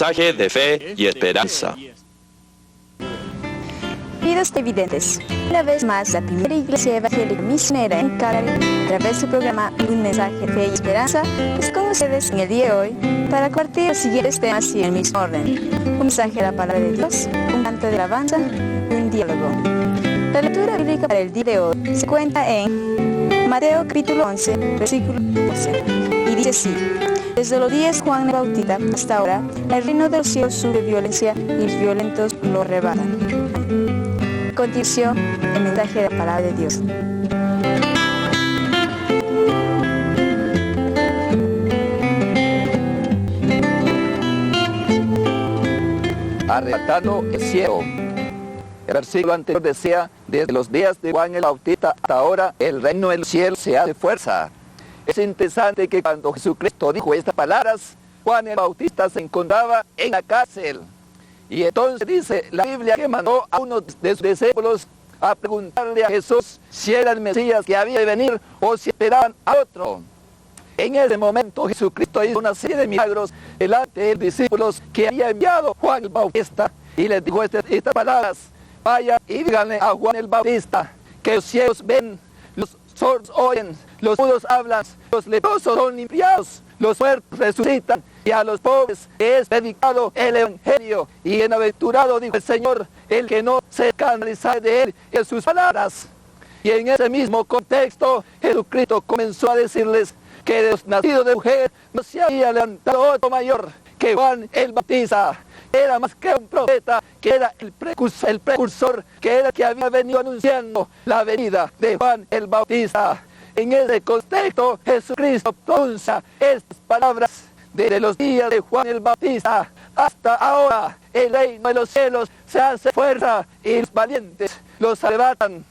mensaje de fe y esperanza. Queridos televidentes, una vez más la primera iglesia evangélica misionera en Caraví, a través de su programa Un mensaje de fe y esperanza, es con ustedes en el día de hoy para compartir los siguientes temas y en el mismo orden: un mensaje de la palabra de Dios, un canto de alabanza y un diálogo. La lectura bíblica para el día de hoy se encuentra en Mateo capítulo 11, versículo 12, y dice así: desde los días de Juan el Bautista hasta ahora, el reino de los cielos sufre violencia y los violentos lo arrebatan. A continuación, el mensaje de la palabra de Dios. Arrebatando el cielo. El versículo anterior decía: desde los días de Juan el Bautista hasta ahora, el reino del cielo se hace fuerza. Es interesante que cuando Jesucristo dijo estas palabras, Juan el Bautista se encontraba en la cárcel. Y entonces dice la Biblia que mandó a uno de sus discípulos a preguntarle a Jesús si era el Mesías que había de venir o si esperaban a otro. En ese momento Jesucristo hizo una serie de milagros delante de los discípulos que había enviado Juan el Bautista, y les dijo estas palabras: vayan y díganle a Juan el Bautista que los ciegos ven, los sordos oyen, los mudos hablan, los leprosos son limpiados, los muertos resucitan, y a los pobres es predicado el evangelio. Y bienaventurado, dijo el Señor, el que no se escandaliza de él en sus palabras. Y en ese mismo contexto, Jesucristo comenzó a decirles que de los nacidos de mujer no se había levantado otro mayor que Juan el Bautista. Era más que un profeta, que era el precursor, que era el que había venido anunciando la venida de Juan el Bautista. En ese contexto, Jesucristo pronuncia estas palabras: desde los días de Juan el Bautista hasta ahora, el reino de los cielos se hace fuerza y los valientes los arrebatan.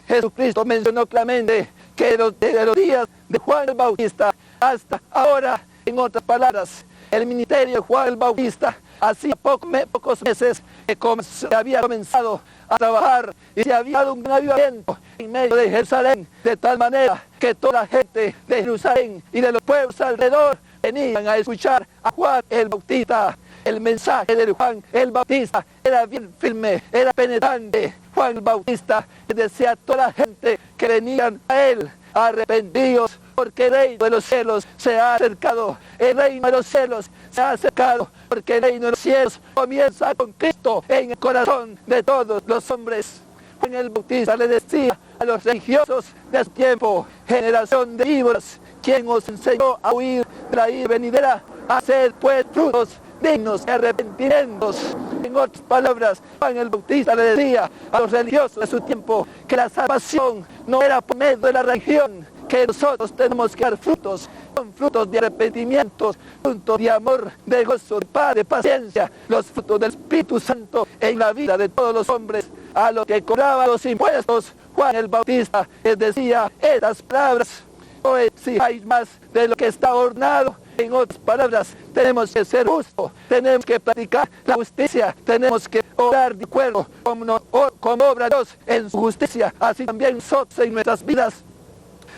Jesucristo mencionó claramente que desde los días de Juan el Bautista hasta ahora, en otras palabras, el ministerio de Juan el Bautista hacía pocos meses que se había comenzado a trabajar, y se había dado un gran avivamiento en medio de Jerusalén, de tal manera que toda la gente de Jerusalén y de los pueblos alrededor venían a escuchar a Juan el Bautista. El mensaje de Juan el Bautista era bien firme, era penetrante. Juan el Bautista decía a toda la gente que venían a él: arrepentidos, porque el reino de los cielos se ha acercado. El reino de los cielos se ha acercado, porque el reino de los cielos comienza con Cristo en el corazón de todos los hombres. Juan el Bautista le decía a los religiosos de su tiempo: generación de víboras, ¿quién os enseñó a huir de la ira venidera? Haced pues frutos dignos de arrepentimientos. En otras palabras, Juan el Bautista le decía a los religiosos de su tiempo que la salvación no era por medio de la religión, que nosotros tenemos que dar frutos, son frutos de arrepentimientos, frutos de amor, de gozo, de paz, de paciencia, los frutos del Espíritu Santo en la vida de todos los hombres. A los que cobraban los impuestos, Juan el Bautista les decía estas palabras: no exijáis más de lo que está ordenado. En otras palabras, tenemos que ser justos, tenemos que practicar la justicia, tenemos que obrar de acuerdo como obra Dios en su justicia, así también nosotros en nuestras vidas.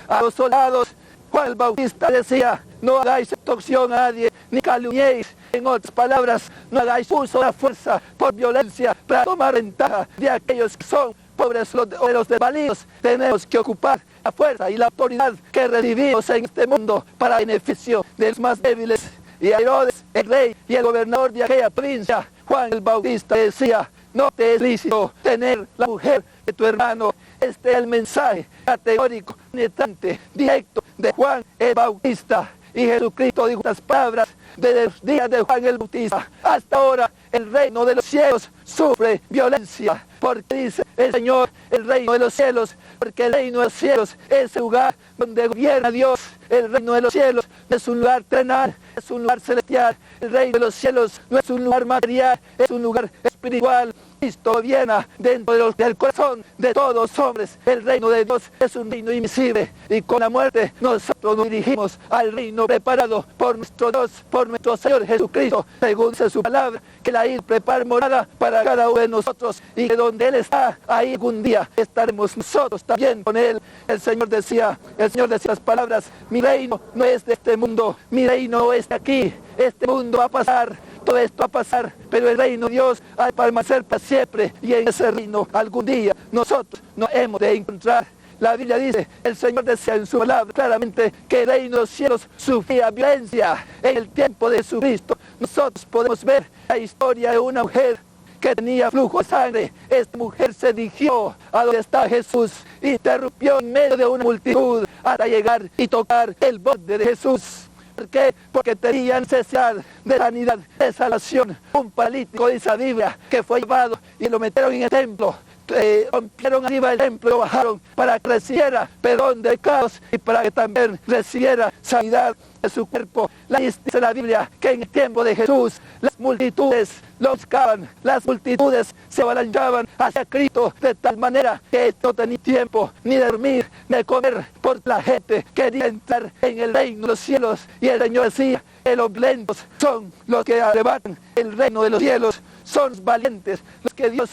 A los soldados, Juan el Bautista decía: no hagáis extorsión a nadie, ni calumniéis. En otras palabras, no hagáis uso de la fuerza por violencia para tomar ventaja de aquellos que son pobres o de los desvalidos. Tenemos que ocupar la fuerza y la autoridad que recibimos en este mundo para beneficio de los más débiles. Y a Herodes, el rey y el gobernador de aquella provincia, Juan el Bautista decía: no te es lícito tener la mujer de tu hermano. Este es el mensaje categórico, penetrante, directo de Juan el Bautista. Y Jesucristo dijo estas palabras: desde los días de Juan el Bautista hasta ahora, el reino de los cielos sufre violencia. Porque dice el Señor, el reino de los cielos, porque el reino de los cielos es el lugar donde gobierna Dios. El reino de los cielos no es un lugar terrenal, es un lugar celestial. El reino de los cielos no es un lugar material, es un lugar espiritual. Cristo gobierna dentro del corazón de todos los hombres. El reino de Dios es un reino invisible, y con la muerte nosotros nos dirigimos al reino preparado por nuestro Dios, por nuestro Señor Jesucristo, según dice su palabra, que la isla prepara morada para cada uno de nosotros, y que donde Él está, ahí algún día estaremos nosotros también con Él. El Señor decía las palabras: mi reino no es de este mundo, mi reino no es de aquí, este mundo va a pasar, todo esto va a pasar, pero el reino de Dios ha de permanecer para siempre, y en ese reino algún día nosotros nos hemos de encontrar. La Biblia dice, el Señor decía en su palabra claramente que el reino de los cielos sufría violencia. En el tiempo de Jesucristo nosotros podemos ver la historia de una mujer que tenía flujo de sangre. Esta mujer se dirigió a donde está Jesús, interrumpió en medio de una multitud hasta llegar y tocar el borde de Jesús. ¿Por qué? Porque tenía necesidad de sanidad, de salvación. Un paralítico, dice la Biblia, que fue llevado y lo metieron en el templo. Rompieron arriba del templo y lo bajaron para que recibiera perdón de pecados y para que también recibiera sanidad de su cuerpo. Dice la Biblia que en el tiempo de Jesús las multitudes lo buscaban, las multitudes se avalanchaban hacia Cristo de tal manera que no tenía tiempo ni de dormir ni de comer, porque la gente quería entrar en el reino de los cielos. Y el Señor decía que los lentos son los que arrebatan el reino de los cielos, son los valientes los que Dios...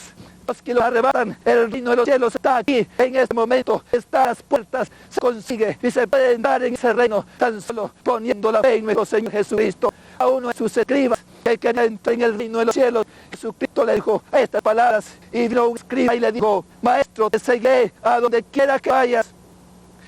Los que los arrebatan, el reino de los cielos está aquí, en este momento, está a las puertas, se consigue y se puede entrar en ese reino tan solo poniendo la fe en nuestro Señor Jesucristo. A uno de sus escribas que quería entrar en el reino de los cielos, Jesucristo le dijo estas palabras, y vino un escriba y le dijo: Maestro, te seguiré a donde quiera que vayas.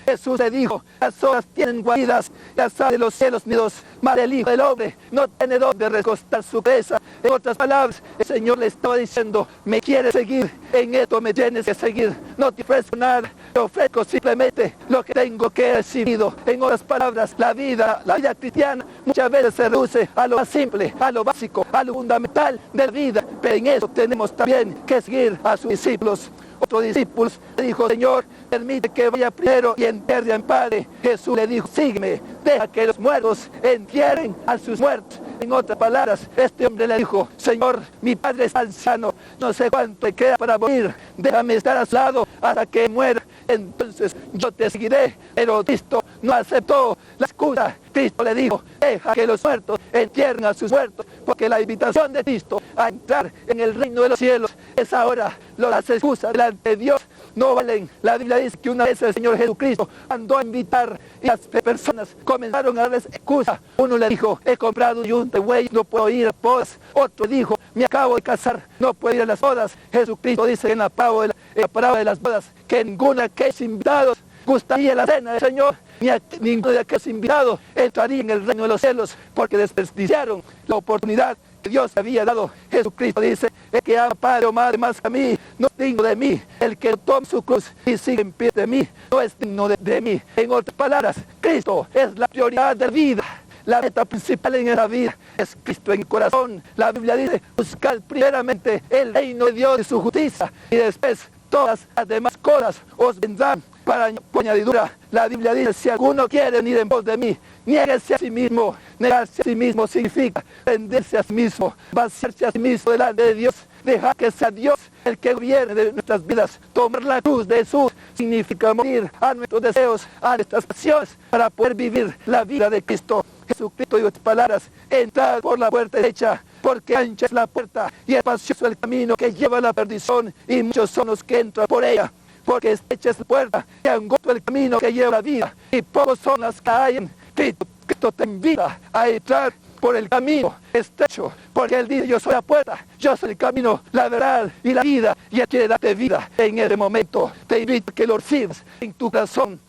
Jesús le dijo: las horas tienen guaridas, las aves de los cielos nidos, mas el Hijo del Hombre no tiene donde recostar su cabeza. En otras palabras, el Señor le estaba diciendo: me quieres seguir, en esto me tienes que seguir. No te ofrezco nada, te ofrezco simplemente lo que tengo que recibido. En otras palabras, la vida cristiana muchas veces se reduce a lo más simple, a lo básico, a lo fundamental de la vida, pero en eso tenemos también que seguir a sus discípulos. Otro discípulo le dijo: Señor, permite que vaya primero y entierre a mi padre. Jesús le dijo: sígueme, deja que los muertos entierren a sus muertos. En otras palabras, este hombre le dijo: Señor, mi padre es anciano, no sé cuánto me queda para morir, déjame estar a su lado hasta que muera, entonces yo te seguiré. Pero Cristo no aceptó la excusa. Cristo le dijo: deja que los muertos entierren a sus muertos, porque la invitación de Cristo a entrar en el reino de los cielos es ahora. Las excusas delante de Dios no valen. La Biblia dice que una vez el Señor Jesucristo mandó a invitar y las personas comenzaron a darles excusa. Uno le dijo: he comprado un buey, no puedo ir a bodas. Otro dijo: me acabo de casar, no puedo ir a las bodas. Jesucristo dice en la parábola de las bodas que ninguno de aquellos invitados gustaría la cena del Señor, ni ninguno de aquellos invitados entraría en el reino de los cielos, porque desperdiciaron la oportunidad que Dios había dado. Jesucristo dice: el que ama padre o madre más a mí no es digno de mí. El que toma su cruz y sigue en pie de mí no es digno de mí. En otras palabras, Cristo es la prioridad de la vida. La meta principal en la vida es Cristo en el corazón. La Biblia dice: buscad primeramente el reino de Dios y su justicia, y después todas las demás cosas os vendrán para añadidura. La Biblia dice: si alguno quiere venir en pos de mí, niéguese a sí mismo. Negarse a sí mismo significa rendirse a sí mismo, vaciarse a sí mismo delante de Dios, dejar que sea Dios el que gobierne de nuestras vidas. Tomar la cruz de Jesús significa morir a nuestros deseos, a nuestras pasiones, para poder vivir la vida de Cristo. Jesucristo dijo estas palabras: entrad por la puerta derecha, porque ancha es la puerta y espacioso el camino que lleva a la perdición, y muchos son los que entran por ella. Porque estrecha es la puerta y angosto el camino que lleva a la vida, y pocos son las que hay. Cristo te invita a entrar por el camino estrecho, porque Él dice: yo soy la puerta, yo soy el camino, la verdad y la vida, y Él quiere darte vida en este momento. Te invito a que lo recibas en tu corazón.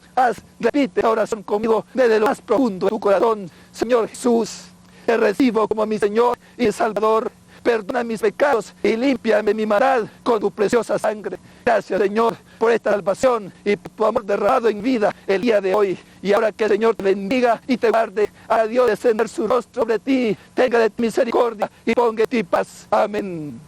Repite la oración conmigo desde lo más profundo de tu corazón: Señor Jesús, te recibo como mi Señor y Salvador. Perdona mis pecados y límpiame mi maldad con tu preciosa sangre. Gracias, Señor, por esta salvación y por tu amor derramado en vida el día de hoy. Y ahora que el Señor te bendiga y te guarde, a Dios descender su rostro sobre ti, tenga de ti misericordia y ponga en ti paz. Amén.